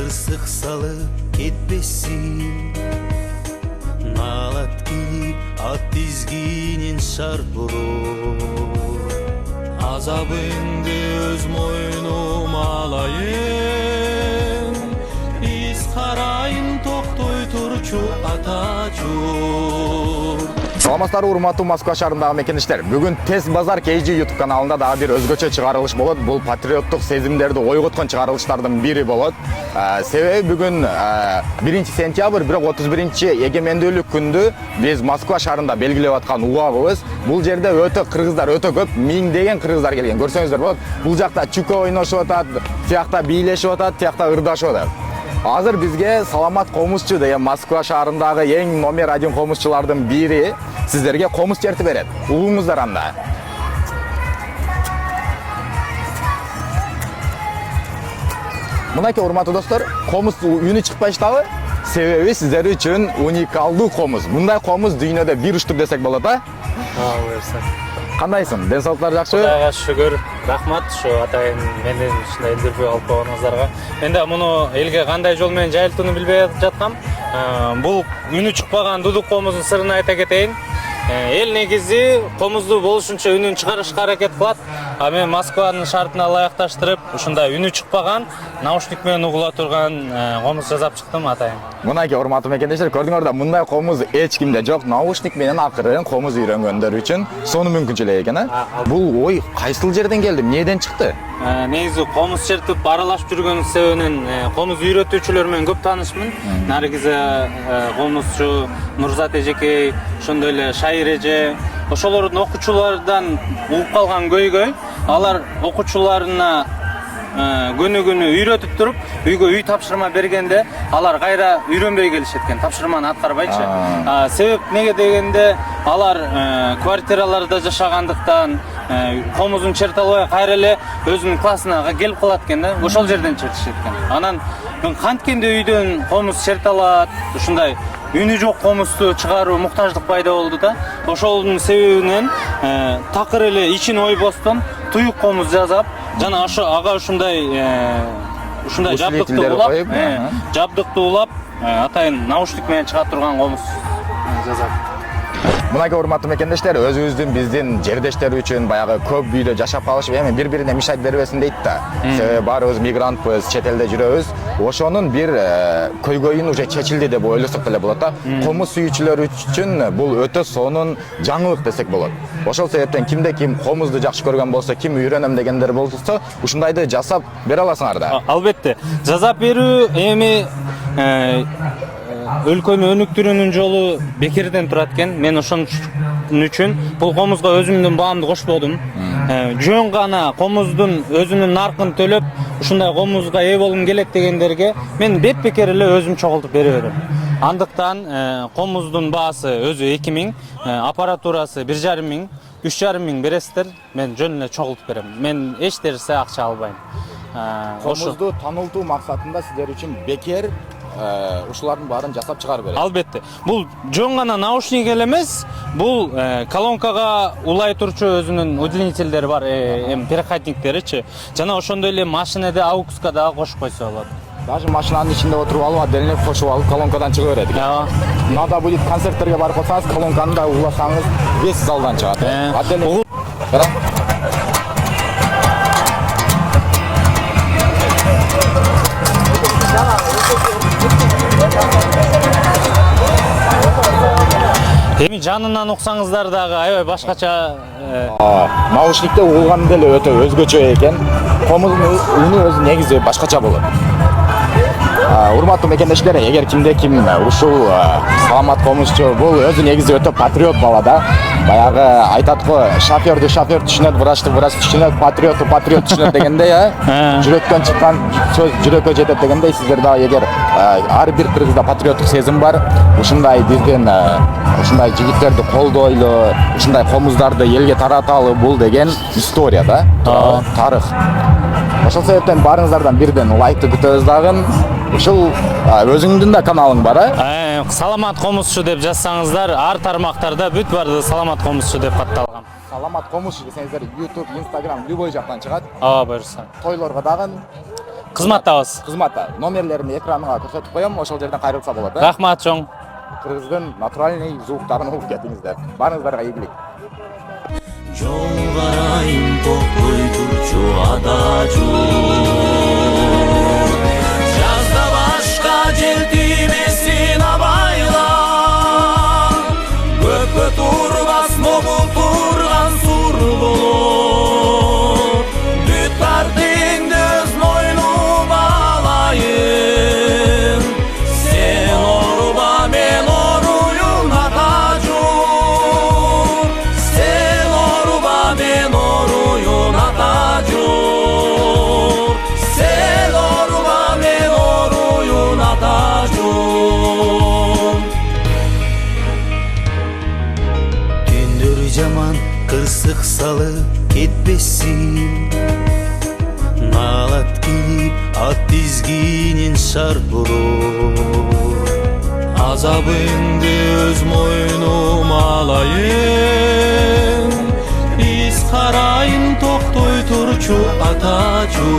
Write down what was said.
кырсык салып кетпесин, наалат кийип ат тизгинин шарт болот. Азабыңды өз мойнума алайын, из карайын токтой турчу атачу. Саламатсыздар, урматтуу Москва шаарындагы мекендештер. Бүгүн Тез базар KG YouTube каналында дагы бир өзгөчө чыгарылыш болот. Бул патриоттук сезимдерди ойготкон чыгарылыштардын бири болот. Себеби бүгүн 1 сентябрь, бирок 31 эгемендүүлүк күндү биз Москва шаарында белгилеп аткан убагыбыз. Бул жерде өтө кыргыздар өтө көп, миңдеген кыргыздар келген. Көрсөңүздөр болот. Бул жакта чүкө ойношуп атат, тиякта бийлешип атат, тиякта ырдашып атат. Азыр бизге Саламат комузчу деген Москва шаарындагы эң номер 1 комузчулардын бири сиздерге комуз чертип берет. Угуңуздар анда. Мынакей урматтуу достор, комуз үнү чыкпай иштабы? Себеби сиздер үчүн уникалдуу комуз. Мындай комуз дүйнөдө бир уштур десек болот, а? Буюрса. Кандайсың? Ден соолуктар жакшыбы? Кудайга шүгүр. Рахмат ушу атайын менден ушундай интервью алып койгонуңуздарга. Мен да муну элге кандай жол менен жайылтууну билбей жаткам. Бул үнү чыкпаган дудук комуздун сырын айта кетейин. Эл негизи комузду болушунча үнүн чыгарышка аракет кылат. А мен Москванын шартына ылайыкташтырып, ушундай үнү чыкпаган, наушник менен угула турган комуз жасап чыктым атайын. Мынакей урматтуу мекендештер, көрдүңөр да, мындай комуз эч кимде жок. Наушник менен акырын комуз үйрөнгөндөр үчүн сону мүмкүнчүлүк экен, а? Бул ой кайсыл жерден келди? Эмнеден чыкты? Негизи комуз чертип аралашып жүргөн себебинен комуз үйрөтүүчүлөр менен көп таанышмын. Наргиза комузчу, Нурзат эжекей, ошондой эле Шайыр эже, ошолордун окуучулардан угуп калган көйгөй, алар окуучуларына күнү үйрөтүп туруп, үйгө үй тапшырма бергенде алар кайра үйрөнбөй келишет экен, тапшырманы аткарбайчы. Себеп неге дегенде, алар квартираларда жашагандыктан комузун черте албай кайра эле өзүнүн классына келип калат экен да, ошол жерден чертишет экен. Анан мен канткенде үйдөн комуз черте алат, ушундай үнү жок комузду чыгаруу муктаждык пайда болду да. Ошолдун себебинен такыр эле ичин ойбостон туюк комуз жасап, жана ага ушундай жабдыктуу улап, атайын наушник менен чыга турган комуз жасап. Мынакей урматтуу мекендештер, өзүбүздүн биздин жердештер үчүн баягы көп үйдө жашап калышып, эми бири-бирине мешать бербесин дейт да. Себеби баарыбыз мигрантпыз, чет элде жүрөбүз. Ошонун бир көйгөйүн уже чечилди деп ойлосок деле болот да. Комуз сүйүүчүлөр үчүн бул өтө сонун жаңылык десек болот. Ошол себептен кимде ким комузду жакшы көргөн болсо, ким үйрөнөм дегендер болсо, ушундайды жасап бере аласыңар да. Албетте. Жасап берүү эми өлкөнү өнүктүрүүнүн жолу бекерден турат экен. Мен ошон үчүн бул комузга өзүмдүн баамды кошподум. Жөн гана комуздун өзүнүн наркын төлөп, ушундай комузга ээ болгум келет дегендерге мен бет-бекер эле өзүм чогултуп бере берем. Андыктан комуздун баасы өзү 2000, аппаратурасы 1,5 миң, 3,5 миң бересиздер. Мен жөн эле чогултуп берем. Мен эч нерсе акча албайм. Комузду танылтуу максатында сиздер үчүн бекер ушулардын баарын жасап чыгарып берет. Албетте. Бул жөн гана наушник эле эмес, бул колонкага улай турчу өзүнүн удлинительдери бар, переходниктеричи. Жана ошондой эле машинеде аукска дагы кошуп койсо болот. Даже машинанын ичинде отуруп алып, отдельно кошуп алып, колонкадан чыга берет. Надо будет концерттерге барып калсаңыз, колонканы да уласаңыз, весь залдан чыгат. Отдельно. Эми жанынан уксаңыздар дагы аябай башкача. Наушникте угулган деле өтө өзгөчө экен. Комуздун үнү өзү негизи башкача болот. Урматтуу мекендештер, эгер кимде ким ушул Саламат комузчу, бул өзү негизи өтө патриот бала да. Баягы айтат го, шофёрдү шофёр түшүнөт, врачты врач түшүнөт, патриотту патриот түшүнөт дегендей, жүрөктөн чыккан сөз жүрөккө жетет дегендей, сиздер да эгер ар бир кыргызда патриоттук сезим бар, ушундай биздин ушундай жигиттерди колдойлу, ушундай комуздарды элге тараталы, бул деген история да, тарых. Ошол себептен баарыңыздардан бирден лайкты күтөбүз дагы. Ушул өзүңдүн да каналың бар, Саламат комузчу деп жазсаңыздар, ар тармактарда бүт барды Саламат комузчу деп катталган. Саламат комузчу десеңиздер YouTube, Instagram любой жактан чыгат. Буюрса. Тойлорго дагы кызматтабыз. Кызматта. Номерлерин экранга көрсөтүп коем, ошол жерден кайрылса болот. Рахмат чоң. Кыргыздын натуральный звуктарын угуп кетиңиздер. Барыңыздарга ийгилик. Жол карайын токтой турчу адажу жазда башка жел тиймесин абайла көпкө турбас могу турган сур болот бүт артыңды өз мойнума алайын сен оруба мен оруюн атажу сен оруба мен оруюн атажу сен оруба мен оруюн атажу түндөр жаман кырсык салып кетпесин налат кирип ат тизгинин шарпылып азабыңды өз мойнума алайын из карайын токтой турчу атажу